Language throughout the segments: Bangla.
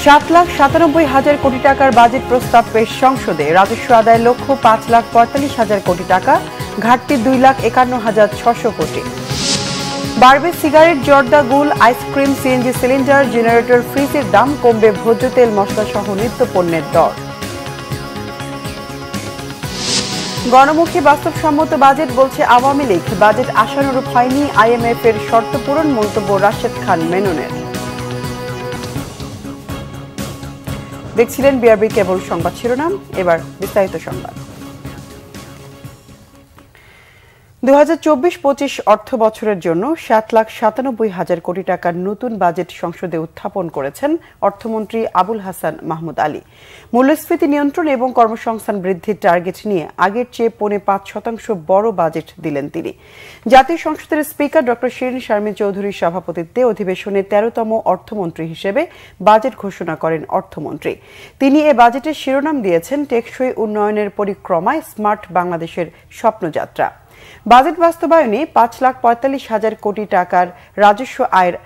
7,97,000 কোটি টাকার বাজেট প্রস্তাব পেশ সংসদে। রাজস্ব আদায়ের লক্ষ্য 5,45,000 কোটি টাকা, ঘাটতি 2,51,600 কোটি। বাড়বে সিগারেট, জর্দা, গুল, আইসক্রিম, সিএনজি সিলিন্ডার, জেনারেটর, ফ্রিজের দাম, কমবে ভোজ্য তেল, মশলা সহ নিত্য পণ্যের দর। গণমুখী বাস্তবসম্মত বাজেট বলছে আওয়ামী লীগ। বাজেট আশানুরূপ হয়নি, আইএমএফ এর শর্ত পূরণ, মন্তব্য রাশেদ খান মেননের। দেখছিলেন বিআরবি কেবল সংবাদ শিরোনাম, এবার বিস্তারিত সংবাদ। 2024-25 অর্থ বছরের জন্য 7,97,000 কোটি টাকার নতুন বাজেট সংসদে উত্থাপন করেছেন অর্থমন্ত্রী আবুল হাসান মাহমুদ আলী। মূল্যস্ফীতি নিয়ন্ত্রণ এবং কর্মসংস্থান বৃদ্ধির টার্গেট নিয়ে আগের চেয়ে 5.5% বড় বাজেট দিলেন তিনি। জাতীয় সংসদের স্পিকার ডক্টর শিরিন শারমিন চৌধুরীর সভাপতিত্বে অধিবেশনে 13তম অর্থমন্ত্রী হিসেবে বাজেট ঘোষণা করেন অর্থমন্ত্রী। তিনি এ বাজেটের শিরোনাম দিয়েছেন টেকসই উন্নয়নের পরিক্রমায় স্মার্ট বাংলাদেশের স্বপ্নযাত্রা। বাজেট বাস্তবায়নে 5,45,000 কোটি টাকার রাজস্ব আয়ের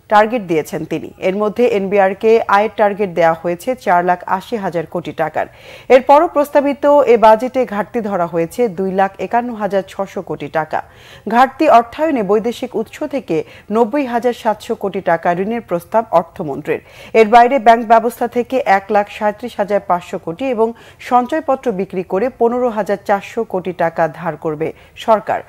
টার্গেট দিয়েছেন তিনি। এর মধ্যে এনবিআরকে আয়ের টার্গেট দেওয়া হয়েছে 4,80,000 কোটি টাকার। এরপরও প্রস্তাবিত এ বাজেটে ঘাটতি ধরা হয়েছে 2,51,600 কোটি টাকা। ঘাটতি অর্থায়নে বৈদেশিক উৎস থেকে 90,700 কোটি টাকা ঋণের প্রস্তাব অর্থমন্ত্রীর। এর বাইরে ব্যাংক ব্যবস্থা থেকে 1,37,500 কোটি এবং সঞ্চয়পত্র বিক্রি করে 15,400 কোটি টাকা ধার করবে সরকার।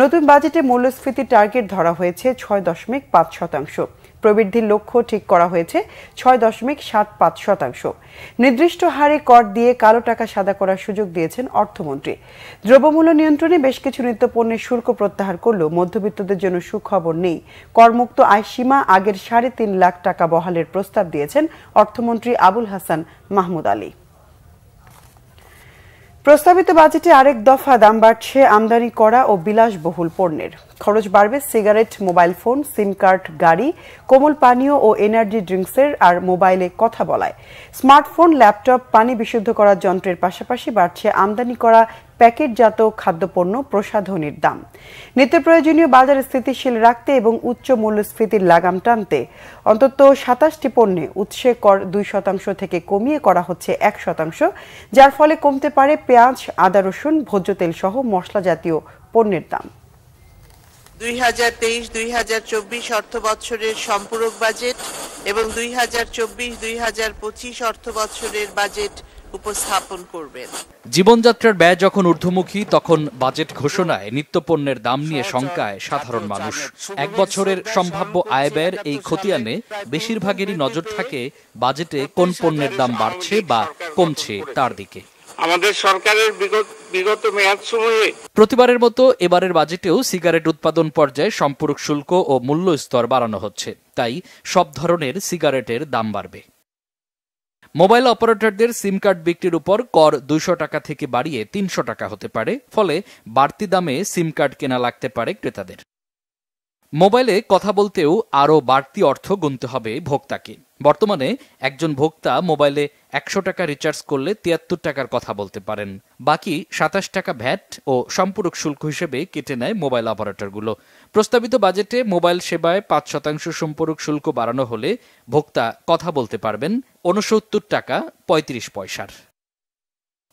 নতুন বাজেটে মূল্যস্ফীতির টার্গেট ধরা হয়েছে 6.5%। প্রবৃদ্ধির লক্ষ্য ঠিক করা হয়েছে 6.75%। নির্দিষ্ট হারে কর দিয়ে কালো টাকা সাদা করার সুযোগ দিয়েছেন অর্থমন্ত্রী। দ্রব্যমূল্য নিয়ন্ত্রণে বেশ কিছু নিত্য পণ্যের শুল্ক প্রত্যাহার করলেও মধ্যবিত্তদের জন্য সুখবর নেই। করমুক্ত আয় সীমা আগের 3.5 লাখ টাকা বহালের প্রস্তাব দিয়েছেন অর্থমন্ত্রী আবুল হাসান মাহমুদ আলী। প্রস্তাবিত বাজেটে আরেক দফা দাম বাড়ছে আমদানি করা ও বিলাসবহুল পণ্যের। খরচ বাড়বে সিগারেট, মোবাইল ফোন, সিম কার্ড, গাড়ি, কোমল পানীয় ও এনার্জি ড্রিঙ্কসের আর মোবাইলে কথা বলায়। স্মার্টফোন, ল্যাপটপ, পানি বিশুদ্ধ করার যন্ত্রের পাশাপাশি বাড়ছে আমদানি করা প্যাকেটজাত খাদ্যপণ্য, প্রসাধনীর দাম। নিত্য প্রয়োজনীয় বাজার স্থিতিশীল রাখতে এবং উচ্চ মূল্যস্ফীতির লাগাম টানতে অন্তত 27টি পণ্যে উৎসে কর 2% থেকে কমিয়ে করা হচ্ছে 1%, যার ফলে কমতে পারে পেঁয়াজ, আদা, রসুন, ভোজ্য তেল সহ মশলা জাতীয় পণ্যের দাম। 2023-2024 অর্থ বছরের সম্পূরক বাজেট এবং 2024-2025 অর্থ বছরের বাজেট উপস্থাপন করবেন। জীবনযাত্রার ব্যয় যখন ঊর্ধ্বমুখী, তখন বাজেট ঘোষণায় নিত্যপণ্যের দাম নিয়ে শঙ্কায় সাধারণ মানুষ। এক বছরের সম্ভাব্য আয় ব্যয়ের এই খতিয়ানে বেশিরভাগেরই নজর থাকে বাজেটে কোন পণ্যের দাম বাড়ছে বা কমছে তার দিকে। আমাদের সরকারের বিগত মেয়াদ সময়ে প্রতিবারের মতো এবারের বাজেটেও সিগারেট উৎপাদন পর্যায়ে সম্পূরক শুল্ক ও মূল্য স্তর বাড়ানো হচ্ছে, তাই সব ধরনের সিগারেটের দাম বাড়বে। মোবাইল অপারেটরদের সিম কার্ড বিক্রির উপর কর 200 টাকা থেকে বাড়িয়ে 300 টাকা হতে পারে, ফলে বাড়তি দামে সিম কার্ড কেনা লাগতে পারে ক্রেতাদের। মোবাইলে কথা বলতেও আরও বাড়তি অর্থ গুনতে হবে ভোক্তাকে। বর্তমানে একজন ভোক্তা মোবাইলে 100 টাকা রিচার্জ করলে 73 টাকার কথা বলতে পারেন। বাকি 27 টাকা ভ্যাট ও সম্পূরক শুল্ক হিসেবে কেটে নেয় মোবাইল অপারেটরগুলো। প্রস্তাবিত বাজেটে মোবাইল সেবায় 5% সম্পূরক শুল্ক বাড়ানো হলে ভোক্তা কথা বলতে পারবেন 69 টাকা 35 পয়সার।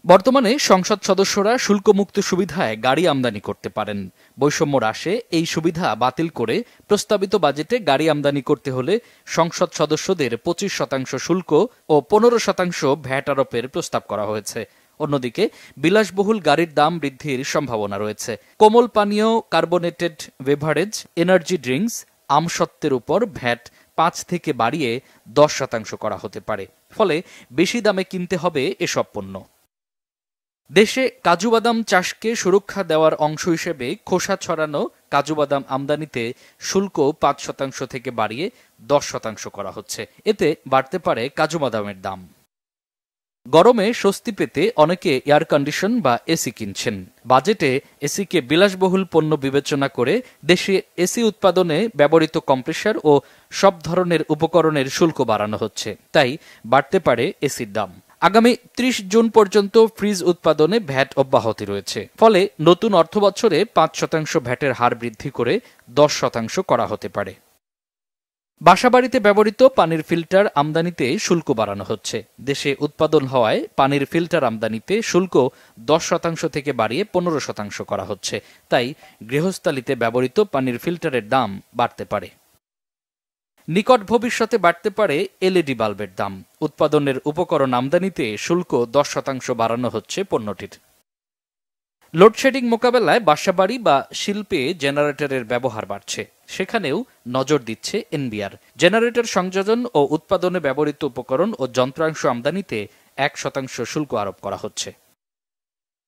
বর্তমানে সংসদ সদস্যরা শুল্কমুক্ত সুবিধায় গাড়ি আমদানি করতে পারেন। বৈষম্য হ্রাসে এই সুবিধা বাতিল করে প্রস্তাবিত বাজেটে গাড়ি আমদানি করতে হলে সংসদ সদস্যদের 25% শুল্ক ও 15% ভ্যাট আরোপের প্রস্তাব করা হয়েছে। অন্যদিকে বিলাসবহুল গাড়ির দাম বৃদ্ধির সম্ভাবনা রয়েছে। কোমল পানীয়, কার্বোনেটেড বেভারেজ, এনার্জি ড্রিঙ্কস, আমসত্ত্বের উপর ভ্যাট 5 থেকে বাড়িয়ে 10% করা হতে পারে, ফলে বেশি দামে কিনতে হবে এসব পণ্য। দেশে কাজু বাদাম চাষকে সুরক্ষা দেওয়ার অংশ হিসেবে খোসা ছড়ানো কাজু বাদাম আমদানিতে শুল্ক 5% থেকে বাড়িয়ে 10% করা হচ্ছে। এতে বাড়তে পারে কাজু বাদামের দাম। গরমে স্বস্তি পেতে অনেকে এয়ার কন্ডিশন বা এসি কিনছেন। বাজেটে এসিকে বিলাসবহুল পণ্য বিবেচনা করে দেশে এসি উৎপাদনে ব্যবহৃত কম্প্রেসার ও সব ধরনের উপকরণের শুল্ক বাড়ানো হচ্ছে, তাই বাড়তে পারে এসির দাম। আগামী 30 জুন পর্যন্ত ফ্রিজ উৎপাদনে ভ্যাট অব্যাহতি রয়েছে, ফলে নতুন অর্থবছরে 5% ভ্যাটের হার বৃদ্ধি করে 10% করা হতে পারে। বাসাবাড়িতে ব্যবহৃত পানির ফিল্টার আমদানিতে শুল্ক বাড়ানো হচ্ছে। দেশে উৎপাদন হওয়ায় পানির ফিল্টার আমদানিতে শুল্ক 10% থেকে বাড়িয়ে 15% করা হচ্ছে। তাই গৃহস্থালিতে ব্যবহৃত পানির ফিল্টারের দাম বাড়তে পারে। নিকট ভবিষ্যতে বাড়তে পারে এলইডি বাল্বের দাম। উৎপাদনের উপকরণ আমদানিতে শুল্ক 10% বাড়ানো হচ্ছে পণ্যটির। লোডশেডিং মোকাবেলায় বাসাবাড়ি বা শিল্পে জেনারেটরের ব্যবহার বাড়ছে। সেখানেও নজর দিচ্ছে এনবিআর। জেনারেটর সংযোজন ও উৎপাদনে ব্যবহৃত উপকরণ ও যন্ত্রাংশ আমদানিতে 1% শুল্ক আরোপ করা হচ্ছে।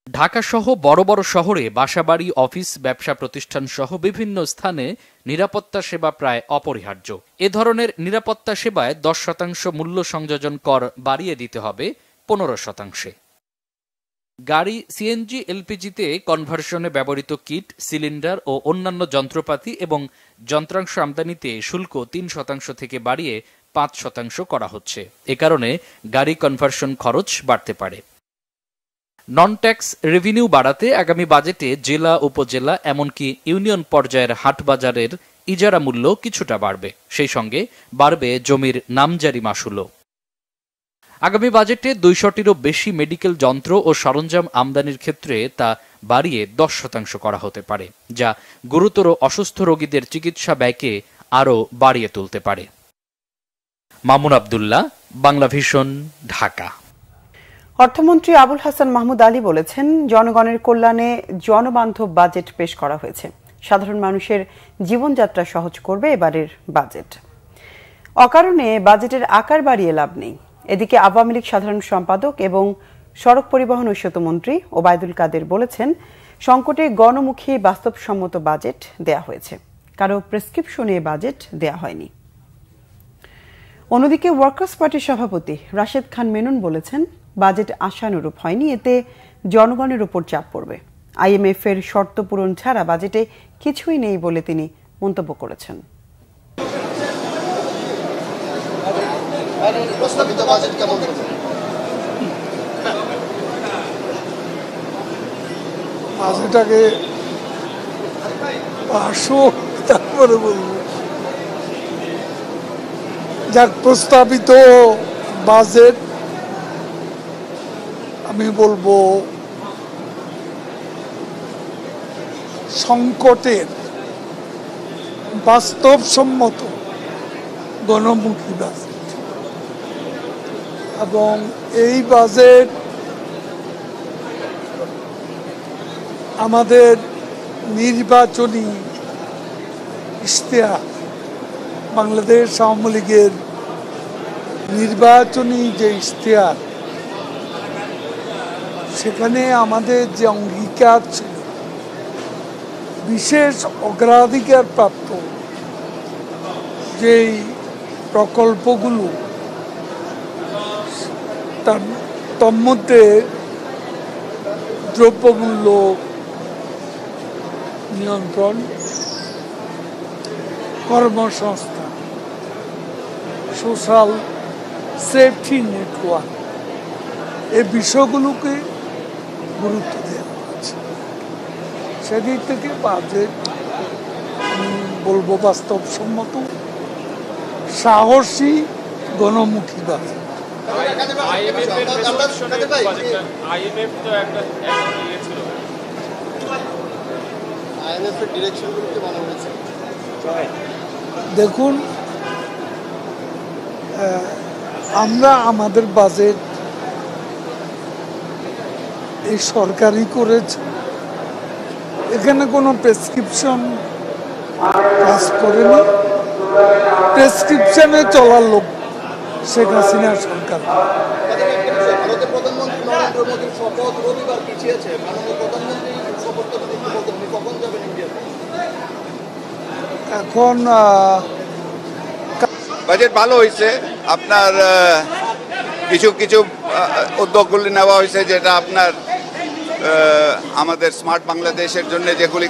ঢাকাসহ বড় বড় শহরে বাসাবাড়ি, অফিস, ব্যবসা প্রতিষ্ঠান সহ বিভিন্ন স্থানে নিরাপত্তা সেবা প্রায় অপরিহার্য। এ ধরনের নিরাপত্তা সেবায় 10% মূল্য সংযোজন কর বাড়িয়ে দিতে হবে 15%। গাড়ি, সিএনজি, এলপিজিতে কনভার্সনে ব্যবহৃত কিট, সিলিন্ডার ও অন্যান্য যন্ত্রপাতি এবং যন্ত্রাংশ আমদানিতে শুল্ক 3% থেকে বাড়িয়ে 5% করা হচ্ছে। এ কারণে গাড়ি কনভার্সন খরচ বাড়তে পারে। নন ট্যাক্স রেভিনিউ বাড়াতে আগামী বাজেটে জেলা, উপজেলা এমনকি ইউনিয়ন পর্যায়ের হাটবাজারের ইজারা মূল্য কিছুটা বাড়বে। সেই সঙ্গে বাড়বে জমির নামজারি মাশুলও। আগামী বাজেটে 200টিরও বেশি মেডিকেল যন্ত্র ও সরঞ্জাম আমদানির ক্ষেত্রে তা বাড়িয়ে 10% করা হতে পারে, যা গুরুতর অসুস্থ রোগীদের চিকিৎসা ব্যয়কে আরও বাড়িয়ে তুলতে পারে। মামুন আব্দুল্লাহ, বাংলা ভিশন, ঢাকা। অর্থমন্ত্রী আবুল হাসান মাহমুদ আলী বলেছেন, জনগণের কল্যাণে জনবান্ধব বাজেট পেশ করা হয়েছে। সাধারণ মানুষের জীবনযাত্রা সহজ করবে এবারের বাজেট। অকারণে বাজেটের আকার বাড়িয়ে লাভ নেই। এদিকে আওয়ামী লীগ সাধারণ সম্পাদক এবং সড়ক পরিবহন ও সেতুমন্ত্রী ওবায়দুল কাদের বলেছেন, সংকটে গণমুখী বাস্তবসম্মত বাজেট দেয়া হয়েছে, কারো প্রেসক্রিপশনে বাজেট দেয়া হয়নি। অন্যদিকে ওয়ার্কার্স পার্টির সভাপতি রাশেদ খান মেনন বলেছেন, বাজেট আশানুরূপ হয়নি, এতে জনগণের উপর চাপ পড়বে। আইএমএফ এর শর্ত পূরণ ছাড়া বাজেটে কিছুই নেই বলে তিনি মন্তব্য করেছেন। প্রস্তাবিত বাজেট কেমন হবে? বাজেটটাকে আসো তারপরে বলবো। যাক, প্রস্তাবিত বাজেট আমি বলবো সংকটের বাস্তবসম্মত গণমুখী বাজেট, এবং এই বাজেট আমাদের নির্বাচনী ইশতেহার, বাংলাদেশ আওয়ামী লীগের নির্বাচনী যে ইশতেহার, সেখানে আমাদের যে অঙ্গীকার ছিল বিশেষ অগ্রাধিকার প্রাপ্ত যেই প্রকল্পগুলো, তার মধ্যে দ্রব্যমূল্য নিয়ন্ত্রণ, কর্মসংস্থান, সোশ্যাল সেফটি নেটওয়ার্ক, এই বিষয়গুলোকে গুরুত্ব দেওয়া হচ্ছে। সেদিক থেকে বাজেট আমি বলবো বাস্তবসম্মত, সাহসী, গণমুখী বাজেট। দেখুন, আমরা আমাদের বাজেট এই সরকারই করেছে, এখানে কোনো প্রেসক্রিপশন কাজ করেনি। প্রেসক্রিপশনে চলার লোক শেখ হাসিনা সরকার। ভারতের প্রধানমন্ত্রী নরেন্দ্র মোদীর শপথ রবিবার পিছিয়েছে। মাননীয় প্রধানমন্ত্রী শপথ কখন যাবেন ইন্ডিয়াতে? এখন বাজেট ভালো হয়েছে। আপনার কিছু কিছু উদ্যোগগুলি নেওয়া হয়েছে, যেটা আপনার আমাদের স্মার্ট বাংলাদেশের জন্য যেগুলি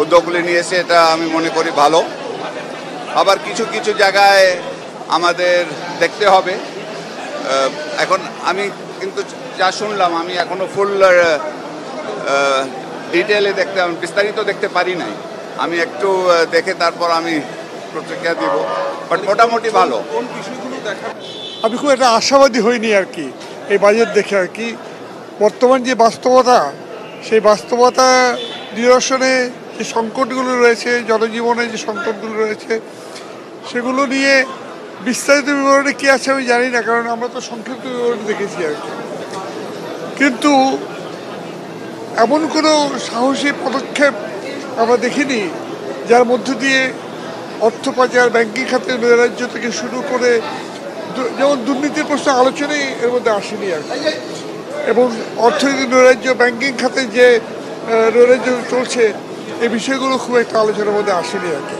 উদ্যোগগুলি নিয়েছে, এটা আমি মনে করি ভালো। আবার কিছু কিছু জায়গায় আমাদের দেখতে হবে। এখন আমি কিন্তু যা শুনলাম, আমি এখনো ফুল ডিটেলে বিস্তারিত দেখতে পারি নাই। আমি একটু দেখে তারপর আমি প্রতিক্রিয়া দিব, বাট মোটামুটি ভালো। আমি খুব একটা আশাবাদী হইনি আর কি এই বাজেট দেখে আর কি। বর্তমান যে বাস্তবতা, সেই বাস্তবতা নিরসনে যে সংকটগুলো রয়েছে, জনজীবনে যে সংকটগুলো রয়েছে, সেগুলো নিয়ে বিস্তারিত বিবরণে কী আছে আমি জানি না, কারণ আমরা তো সংক্ষিপ্ত বিবরণ দেখেছি আর কি। কিন্তু এমন কোনো সাহসী পদক্ষেপ আমরা দেখিনি যার মধ্য দিয়ে অর্থ পাচার, ব্যাংকিং খাতে নৈরাজ্য থেকে শুরু করে যেমন দুর্নীতির প্রশ্ন আলোচনাই এর মধ্যে আসেনি আর কি। এবং অর্থনৈতিক নৈরাজ্য, ব্যাংকিং খাতে যে নৈরাজ্য চলছে, এই বিষয়গুলো খুব একটা আলোচনার মধ্যে আসেনি আর কি।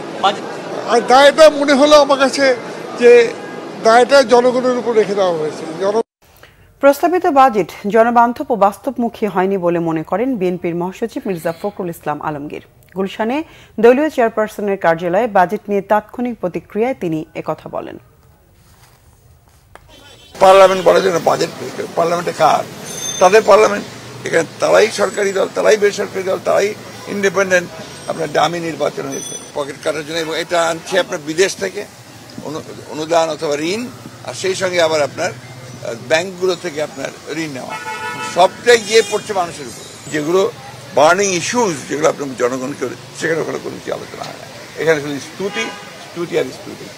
আর দায়টা মনে হলো আমার কাছে যে দায়টা জনগণের উপর রেখে দেওয়া হয়েছে। প্রস্তাবিত বাজেট জনবান্ধব ও বাস্তবমুখী হয়নি বলে মনে করেন বিএনপির মহাসচিব মির্জা ফখরুল ইসলাম আলমগীর। গুলশানে দলীয় চেয়ারপারসনের কার্যালয়ে বাজেট নিয়ে তাৎক্ষণিক প্রতিক্রিয়ায় তিনি একথা বলেন। পার্লামেন্ট বলার জন্য বাজেট, পার্লামেন্টে কার? তাদের পার্লামেন্ট, এখানে তারাই সরকারি দল, তারাই বেসরকারি দল, তারাই ইন্ডিপেন্ডেন্ট। আপনার দামি নির্বাচন হয়েছে পকেট কাটার জন্য, এবং এটা আনছে আপনার বিদেশ থেকে অনুদান অথবা ঋণ, আর সেই সঙ্গে আবার আপনার ব্যাংকগুলো থেকে আপনার ঋণ নেওয়া, সবটাই গিয়ে পড়ছে মানুষের উপর। যেগুলো বার্নিং ইস্যুজ, যেগুলো আপনার জনগণকে, সেখানে ওখানে কোনো কিছু আলোচনা হয় না। এখানে শুধু স্তুতি আর স্তুতি।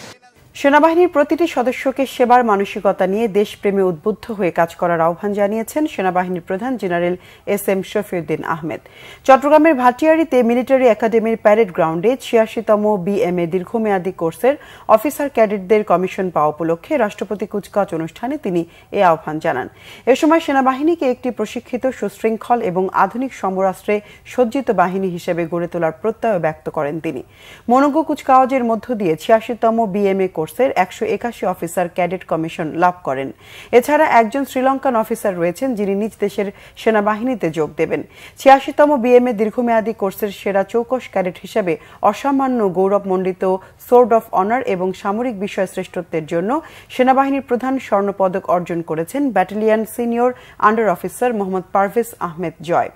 সেনাবাহিনীর প্রতিটি সদস্যকে সেবার মানসিকতা নিয়ে দেশপ্রেমে উদ্বুদ্ধ হয়ে কাজ করার আহ্বান জানিয়েছেন সেনাবাহিনীর প্রধান জেনারেল SM শফিউদ্দিন আহমেদ। চট্টগ্রামের ভাটিয়ারীতে মিলিটারি একাডেমির প্যারেড গ্রাউন্ডে ৮৬তম BMA দীর্ঘমেয়াদী কোর্সের অফিসার ক্যাডেটদের কমিশন পাওয়া উপলক্ষে রাষ্ট্রপতি কুচকাওয়াজ অনুষ্ঠানে তিনি এ আহ্বান জানান। এ সময় সেনাবাহিনীকে একটি প্রশিক্ষিত, সুশৃঙ্খল এবং আধুনিক সমরাস্ত্রে সজ্জিত বাহিনী হিসেবে গড়ে তোলার প্রত্যয় ব্যক্ত করেন তিনি। মনোজ্ঞ কুচকাওয়াজের মধ্য দিয়ে ৮৬তম BMA কোর্সের ১৮১ অফিসার ক্যাডেট কমিশন লাভ করেন। এছাড়া একজন শ্রীলঙ্কান অফিসার রয়েছেন যিনি নিজ দেশের সেনাবাহিনীতে যোগ দেবেন। ৮৬তম BMA দীর্ঘমেয়াদী কোর্সের সেরা চৌকস ক্যাডেট হিসেবে অসামান্য গৌরবমণ্ডিত সোর্ড অফ অনার এবং সামরিক বিষয় শ্রেষ্ঠত্বের জন্য সেনাবাহিনীর প্রধান স্বর্ণপদক অর্জন করেছেন battalion senior under officer Mohammad Parvez Ahmed Joy.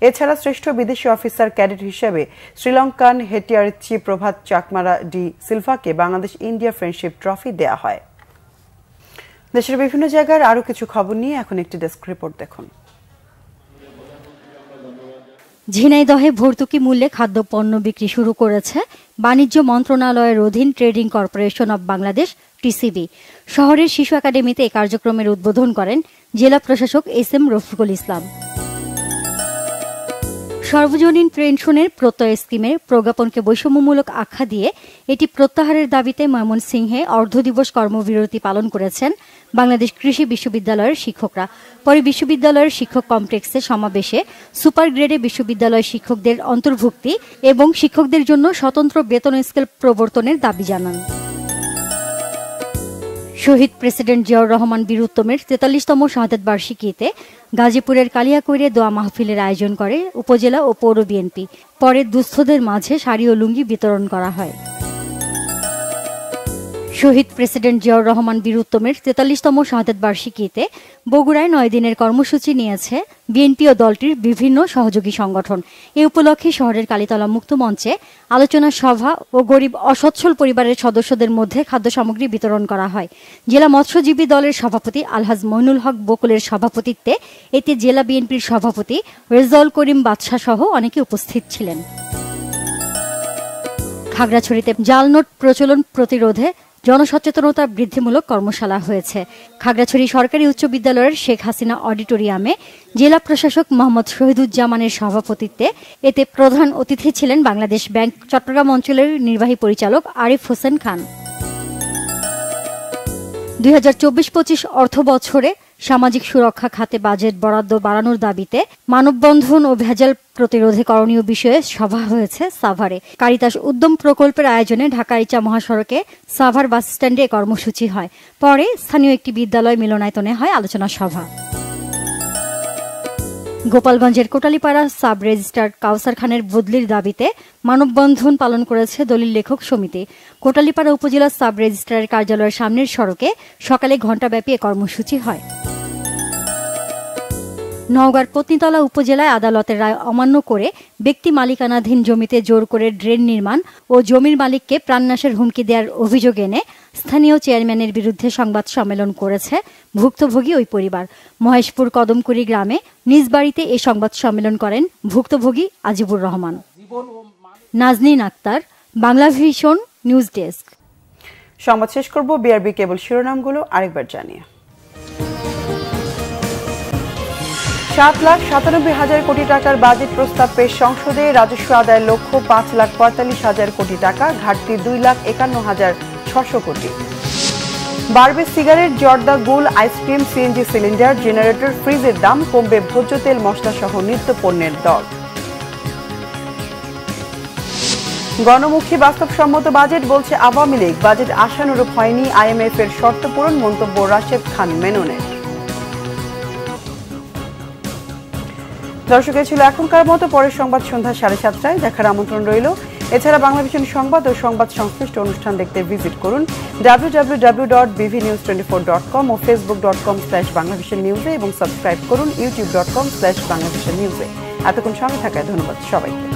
এছাড়া শ্রেষ্ঠ বিদেশি অফিসার ক্যাডেট হিসেবে শ্রীলঙ্কান হেটিয়ারিচি প্রভাত চাকমারা ডি সিলভাকে বাংলাদেশ ইন্ডিয়া ফ্রেন্ডশিপ ট্রফি দেয়া হয়। দেশের বিভিন্ন জায়গার আরো কিছু খবর নিয়ে এখন একটি ডেস্ক রিপোর্ট দেখুন। ঝিনাইদহে ভর্তুকি মূল্যে খাদ্যপণ্য বিক্রি শুরু করেছে বাণিজ্য মন্ত্রণালয়ের অধীন trading corporation of Bangladesh TCB। শহরের শিশু একাডেমিতে এই কার্যক্রমের উদ্বোধন করেন জেলা প্রশাসক SM রফিকুল ইসলাম। সর্বজনীন পেনশনের প্রত্যয় স্কিমের প্রজ্ঞাপনকে বৈষম্যমূলক আখ্যা দিয়ে এটি প্রত্যাহারের দাবিতে ময়মনসিংহে অর্ধদিবস কর্মবিরতি পালন করেছেন বাংলাদেশ কৃষি বিশ্ববিদ্যালয়ের শিক্ষকরা। পরে বিশ্ববিদ্যালয়ের শিক্ষক কমপ্লেক্সে সমাবেশে সুপার গ্রেডে বিশ্ববিদ্যালয় শিক্ষকদের অন্তর্ভুক্তি এবং শিক্ষকদের জন্য স্বতন্ত্র বেতন স্কেল প্রবর্তনের দাবি জানান। শহীদ প্রেসিডেন্ট জিয়াউর রহমান বীর উত্তমের ৪৩তম শাহাদাত বার্ষিকীতে গাজীপুরের কালিয়াকৈরে দোয়া মাহফিলের আয়োজন করে উপজেলা ও পৌর বিএনপি। পরে দুস্থদের মাঝে শাড়ি ও লুঙ্গি বিতরণ করা হয়। শহীদ প্রেসিডেন্ট জিয়াউর রহমান বীর উত্তমের ৪৩তম শাহাদাত বার্ষিকীতে বগুড়ায় ৯ দিনের কর্মসূচি নিয়েছে বিএনপি ও দলটির বিভিন্ন সহযোগী সংগঠন। এ উপলক্ষে শহরের কালীতলা মুক্ত মঞ্চে আলোচনা সভা ও গরিব অসচ্ছল পরিবারের সদস্যদের মধ্যে খাদ্য সামগ্রী বিতরণ করা হয়। জেলা মৎস্যজীবী দলের সভাপতি আলহাজ মইনুল হক বকুলের সভাপতিত্বে এতে জেলা বিএনপির সভাপতি রেজাউল করিম বাদশাহ সহ অনেকে উপস্থিত ছিলেন। খাগড়াছড়িতে জাল নোট প্রচলন প্রতিরোধে জনসচেতনতা বৃদ্ধিমূলক কর্মশালা হয়েছে। খাগড়াছড়ি সরকারি উচ্চ বিদ্যালয়ের শেখ হাসিনা অডিটোরিয়ামে জেলা প্রশাসক মোহাম্মদ শহীদুজ্জামানের সভাপতিত্বে এতে প্রধান অতিথি ছিলেন বাংলাদেশ ব্যাংক চট্টগ্রাম অঞ্চলের নির্বাহী পরিচালক আরিফ হোসেন খান। ২০২৪-২৫ অর্থ বছরে সামাজিক সুরক্ষা খাতে বাজেট বরাদ্দ বাড়ানোর দাবিতে মানববন্ধন ও ভেজাল প্রতিরোধে করণীয় বিষয়ে সভা হয়েছে সাভারে। কারিতাস উদ্যম প্রকল্পের আয়োজনে ঢাকা ইচা মহাসড়কে সাভার বাস স্ট্যান্ডে কর্মসূচি হয়। পরে স্থানীয় একটি বিদ্যালয় মিলনায়তনে হয় আলোচনা সভা। গোপালগঞ্জের কোটালীপাড়া সাব রেজিস্ট্রার কাউসার খানের বদলির দাবিতে মানববন্ধন পালন করেছে দলিল লেখক সমিতি। কোটালীপাড়া উপজেলা সাব রেজিস্ট্রারের কার্যালয়ের সামনের সড়কে সকালে ঘণ্টাব্যাপী এ কর্মসূচি হয়। নওগাঁর পত্নীতলা উপজেলায় আদালতের রায় অমান্য করে ব্যক্তি মালিকানাধীন জমিতে জোর করে ড্রেন নির্মাণ ও জমির মালিককে প্রাণনাশের হুমকি দেওয়ার অভিযোগ এনে স্থানীয় চেয়ারম্যানের বিরুদ্ধে সংবাদ সম্মেলন করেছে ভুক্তভোগী ওই পরিবার। মহেশপুর কদমকুড়ি গ্রামে নিজ বাড়িতে এই সংবাদ সম্মেলন করেন ভুক্তভোগী Azibur Rahman. Nazneen Akter, Bangla vision news desk. সংবাদ শেষ করব বিআরবি কেবল শিরোনামগুলো আরেকবার জানিয়ে। 7,97,000 কোটি টাকার বাজেট প্রস্তাব পেশ সংসদে। রাজস্ব আদায়ের লক্ষ্য 5,45,000 কোটি টাকা, ঘাটতি 2,51,600 কোটি। বাড়বে সিগারেট, জর্দা, গুল, আইসক্রিম, সিএনজি সিলিন্ডার, জেনারেটর, ফ্রিজের দাম, কমবে ভোজ্য তেল, মশলা সহ নিত্য পণ্যের দর। গণমুখী বাস্তবসম্মত বাজেট বলছে আওয়ামী লীগ। বাজেট আশানুরূপ হয়নি, আইএমএফ এর শর্ত পূরণ, মন্তব্য রাশেদ খান মেননের। দর্শক, ছিল এখনকার মতো। পরের সংবাদ সন্ধ্যা 7:30টায় দেখার আমন্ত্রণ রইল। এছাড়া বাংলা ভিশন সংবাদ ও সংবাদ সংশ্লিষ্ট অনুষ্ঠান দেখতে ভিজিট করুন www.bvnews24.com ও facebook.com/banglavishnewse এবং সাবস্ক্রাইব করুন youtube.com/banglavishnewse। এতক্ষণ সঙ্গে থাকায় ধন্যবাদ সবাইকে।